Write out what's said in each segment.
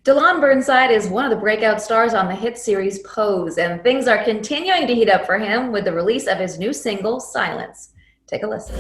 Dyllón Burnside is one of the breakout stars on the hit series Pose, and things are continuing to heat up for him with the release of his new single, Silence. Take a listen.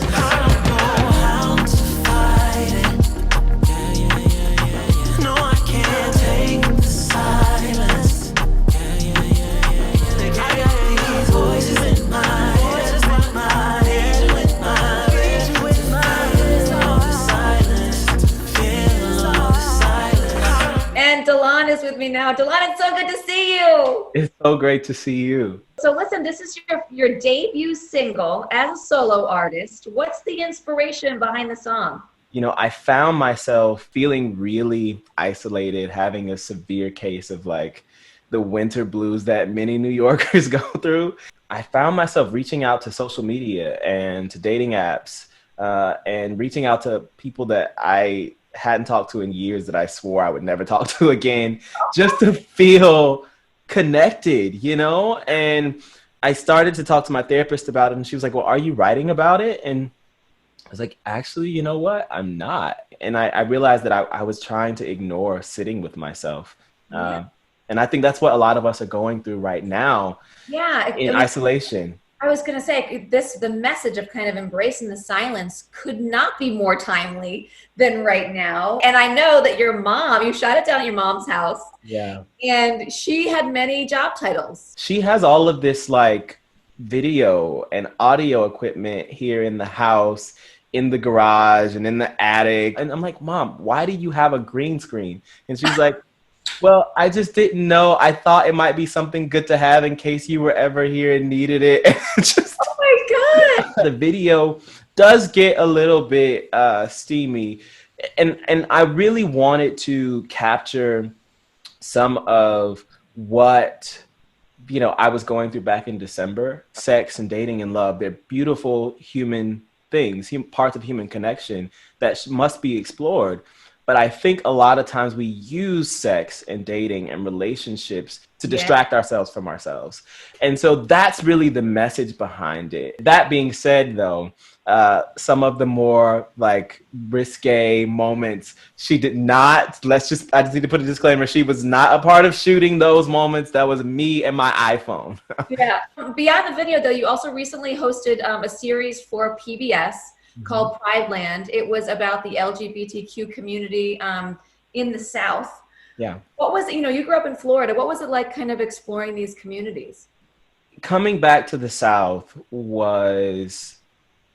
Dyllón is with me now. Dyllón, it's so good to see you. It's so great to see you. So listen, this is your debut single as a solo artist. What's the inspiration behind the song? You know, I found myself feeling really isolated, having a severe case of like the winter blues that many New Yorkers go through. I found myself reaching out to social media and to dating apps and reaching out to people that I hadn't talked to in years, that I swore I would never talk to again, just to feel connected, you know? And I started to talk to my therapist about it, and she was like, well, are you writing about it? And I was like, actually, you know what? I'm not. And I realized that I was trying to ignore sitting with myself. And I think that's what a lot of us are going through right now. Yeah, in isolation. I was going to say, the message of kind of embracing the silence could not be more timely than right now. And I know that your mom, you shot it down at your mom's house. Yeah. And she had many job titles. She has all of this like video and audio equipment here in the house, in the garage and in the attic. And I'm like, Mom, why do you have a green screen? And she's like, well, I just didn't know. I thought it might be something good to have in case you were ever here and needed it. Oh my God. The video does get a little bit steamy. And I really wanted to capture some of what, you know, I was going through back in December. Sex and dating and love, they're beautiful human things, parts of human connection that must be explored. But I think a lot of times we use sex and dating and relationships to distract ourselves from ourselves. And so that's really the message behind it. That being said, though, some of the more like risque moments, she did not, I just need to put a disclaimer, she was not a part of shooting those moments. That was me and my iPhone. Yeah. Beyond the video, though, you also recently hosted a series for PBS called Prideland. It was about the LGBTQ community in the South. Yeah. What was it, you know, you grew up in Florida. What was it like kind of exploring these communities? Coming back to the South was,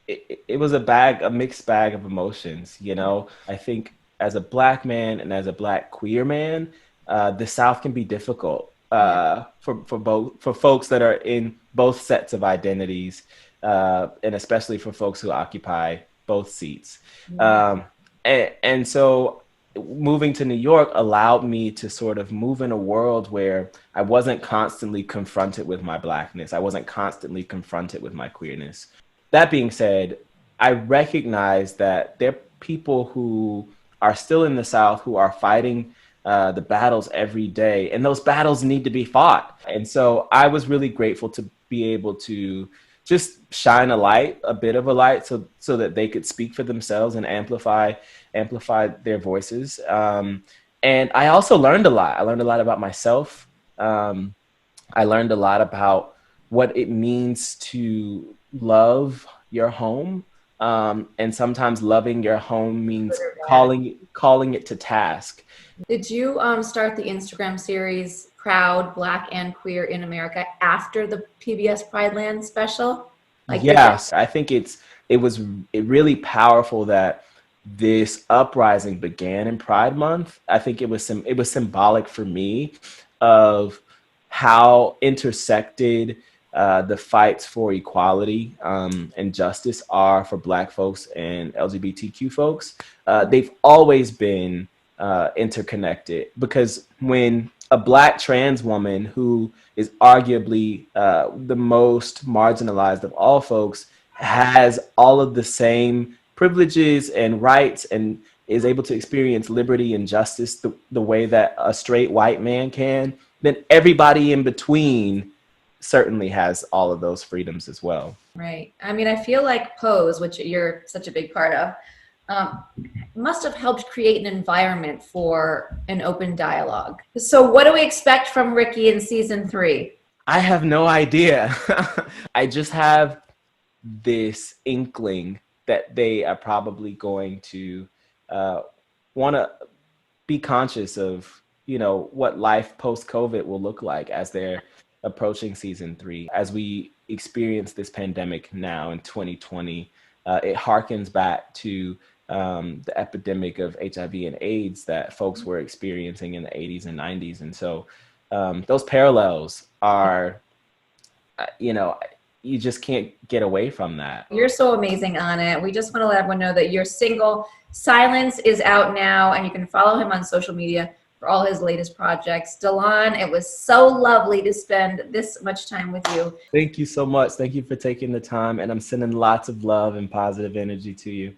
it was a mixed bag of emotions, you know? I think as a Black man and as a Black queer man, the South can be difficult for folks that are in both sets of identities. And especially for folks who occupy both seats. And so moving to New York allowed me to sort of move in a world where I wasn't constantly confronted with my Blackness. I wasn't constantly confronted with my queerness. That being said, I recognize that there are people who are still in the South who are fighting the battles every day, and those battles need to be fought. And so I was really grateful to be able to just shine a bit of a light so that they could speak for themselves and amplify their voices. And I also learned a lot. I learned a lot about myself. I learned a lot about what it means to love your home. And sometimes loving your home means calling it to task. Did you start the Instagram series Proud Black and Queer in America after the PBS Prideland special? Yes, I think it was really powerful that this uprising began in Pride Month. I think it was symbolic for me of how intersected the fights for equality and justice are for Black folks and LGBTQ folks. They've always been interconnected, because when a Black trans woman who is arguably the most marginalized of all folks has all of the same privileges and rights and is able to experience liberty and justice the way that a straight white man can, then everybody in between certainly has all of those freedoms as well. Right. I mean, I feel like Pose, which you're such a big part of, um, must have helped create an environment for an open dialogue. So what do we expect from Ricky in season 3? I have no idea. I just have this inkling that they are probably going to want to be conscious of, what life post-COVID will look like as they're approaching season 3. As we experience this pandemic now in 2020, it harkens back to the epidemic of HIV and AIDS that folks were experiencing in the 80s and 90s. And so those parallels are, you just can't get away from that. You're so amazing on it. We just want to let everyone know that you're single. Silence is out now, and you can follow him on social media for all his latest projects. Dyllón, it was so lovely to spend this much time with you. Thank you so much. Thank you for taking the time, and I'm sending lots of love and positive energy to you.